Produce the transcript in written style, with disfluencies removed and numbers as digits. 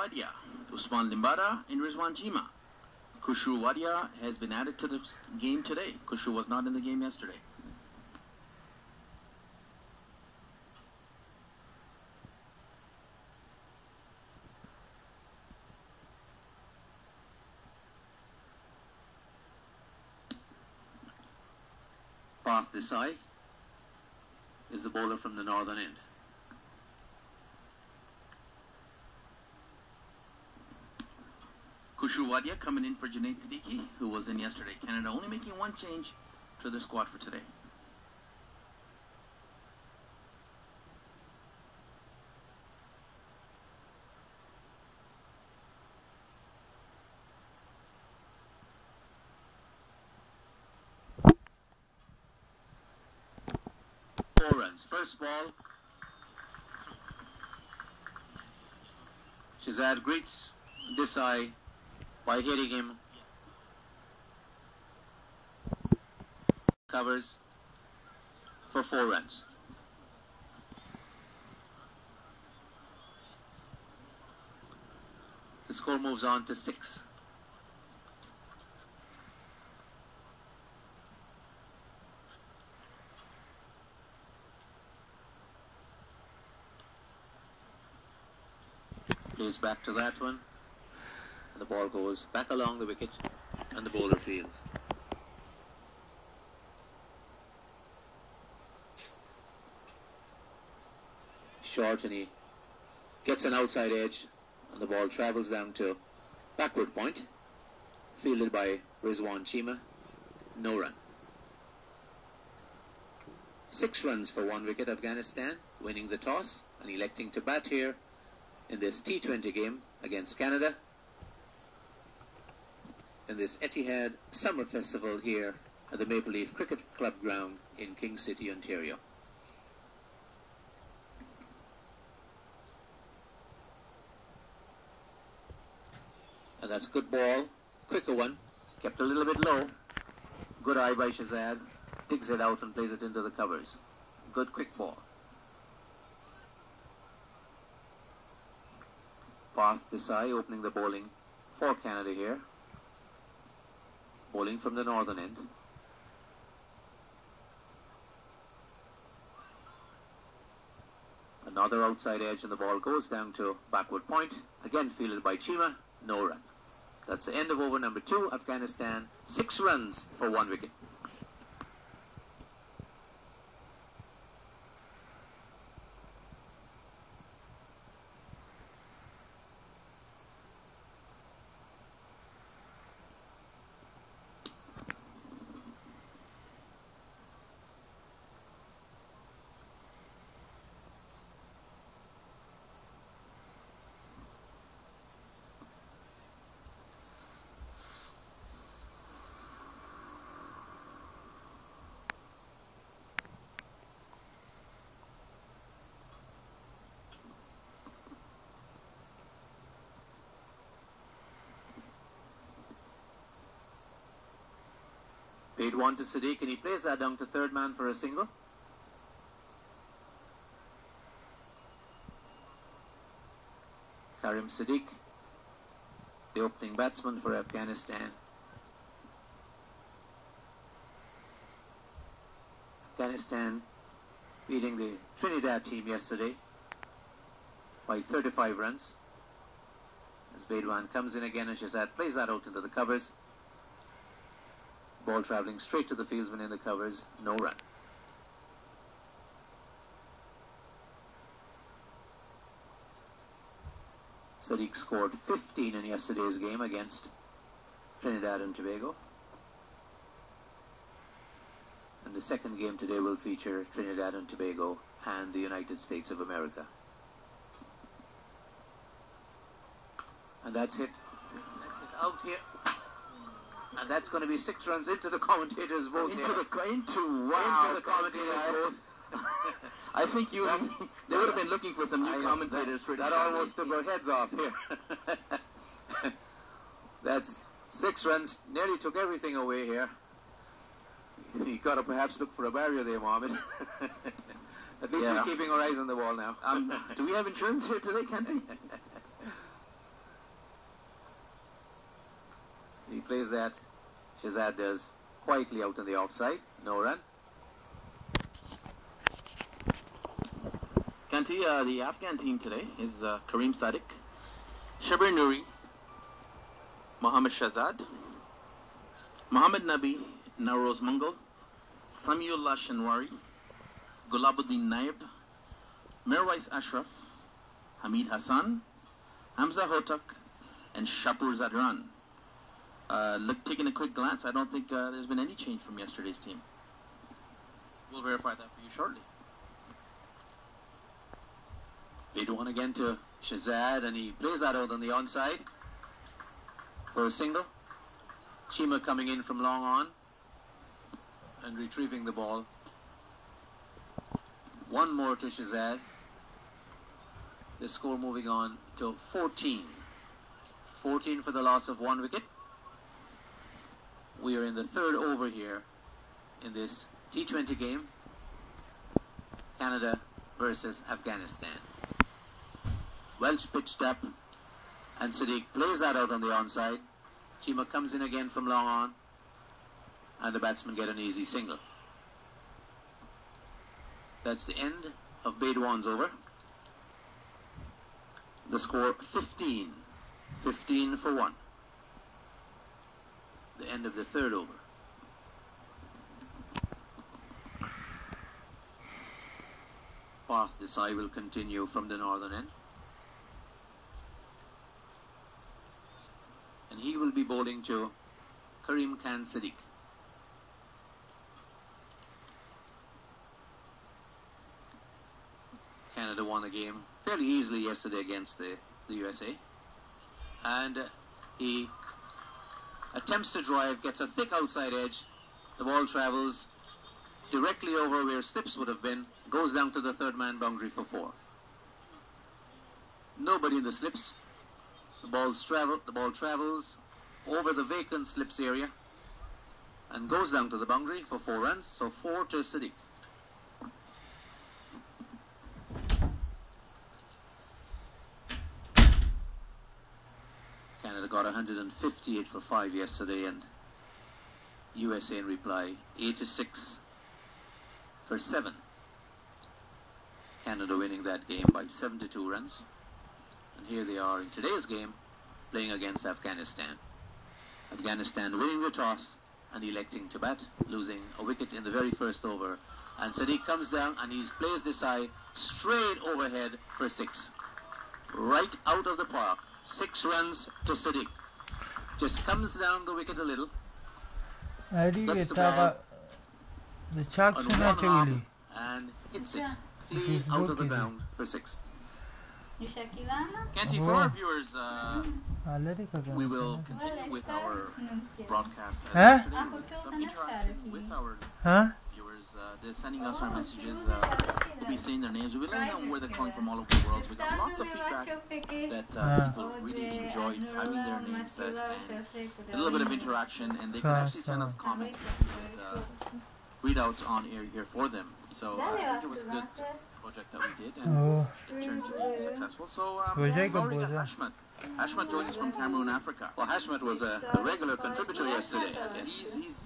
Wadia, Usman Limbada, and Rizwan Jima. Kushu Wadia has been added to the game today. Kushu was not in the game yesterday. Path Desai is the bowler from the northern end. Kushu Wadia coming in for Junaid Siddiqui, who was in yesterday. Canada only making one change to the squad for today. Four runs. First ball. Shazad greets Desai by hitting him. Covers for 4 runs. The score moves on to 6. Plays back to that one. The ball goes back along the wicket and the bowler fields. Short, and he gets an outside edge and the ball travels down to backward point, fielded by Rizwan Chima. No run. 6 runs for 1 wicket. Afghanistan winning the toss and electing to bat here in this T20 game against Canada in this Ethehad Summer Festival here at the Maple Leaf Cricket Club ground in King City, Ontario. And that's a good ball, quicker one, kept a little bit low. Good eye by Shazad, digs it out and plays it into the covers. Good quick ball. Path Desai opening the bowling for Canada here. Bowling from the northern end. Another outside edge and the ball goes down to backward point. Again fielded by Chima. No run. That's the end of over number 2. Afghanistan 6 runs for 1 wicket. Paid 1 to Sadiq and he plays that down to third man for a single. Karim Sadiq, the opening batsman for Afghanistan. Afghanistan beating the Trinidad team yesterday by 35 runs. As Baidwan comes in again and Shazad plays that out into the covers. Ball travelling straight to the fieldsman in the covers. No run. Sadiq scored 15 in yesterday's game against Trinidad and Tobago. And the second game today will feature Trinidad and Tobago and the United States of America. And that's it. That's it out here. And that's going to be 6 runs into the commentators' vote. Into the commentators' vote. I think they would have been looking for some new commentators. That almost took our heads off here. That's 6 runs. Nearly took everything away here. You got to perhaps look for a barrier there, Mohammed. At least we're keeping our eyes on the ball now. Do we have insurance here today, Kenty? plays that. Shehzad does quietly out on the offside. No run. Kanti, the Afghan team today is Kareem Sadiq, Shabir Nuri, Mohammad Shehzad, Mohammad Nabi, Naroz Mangal, Samiullah Shanwari, Gulabuddin Naib, Mirwais Ashraf, Hamid Hassan, Hamza Hotak, and Shapur Zadran. Taking a quick glance, I don't think there's been any change from yesterday's team. We'll verify that for you shortly. Bid one again to Shehzad, and he plays that out on the onside for a single. Chima coming in from long on and retrieving the ball. One more to Shehzad. The score moving on to 14. 14 for the loss of one wicket. We are in the third over here in this T20 game. Canada versus Afghanistan. Welch pitched up, and Sadiq plays that out on the onside. Chima comes in again from long on, and the batsmen get an easy single. That's the end of Bade 1's over. The score 15. 15 for 1. The end of the third over. Path Desai will continue from the northern end. And he will be bowling to Kareem Khan Sadiq. Canada won the game fairly easily yesterday against the USA. And he attempts to drive, gets a thick outside edge. The ball travels directly over where slips would have been, goes down to the third man boundary for 4. Nobody in the slips. The ball travels over the vacant slips area and goes down to the boundary for 4 runs. So 4 to Sadiq. Canada got 158 for 5 yesterday, and USA in reply 86 for 7. Canada winning that game by 72 runs. And here they are in today's game, playing against Afghanistan. Afghanistan winning the toss and electing to bat, losing a wicket in the very first over. And Sadiq comes down and he plays this eye straight overhead for 6. Right out of the park. 6 runs to Sadiq. Just comes down the wicket a little. Gets the ball on one arm and hits it clean out of the ground for 6. Kanti, for our viewers, we will continue with our broadcast as yesterday with some interaction with our viewers. They're sending us our messages. We'll be saying their names. We'll be letting them where they're calling from all over the world. We got lots of feedback that people really enjoyed having their names said and a little bit of interaction, and they can actually send us comments and read out on air here for them. So I think it was a good project that we did, and it turned to be successful. So we got Hashmat. Hashmat joined us from Cameroon, Africa. Well, Hashmat was a regular contributor yesterday. Yes, he's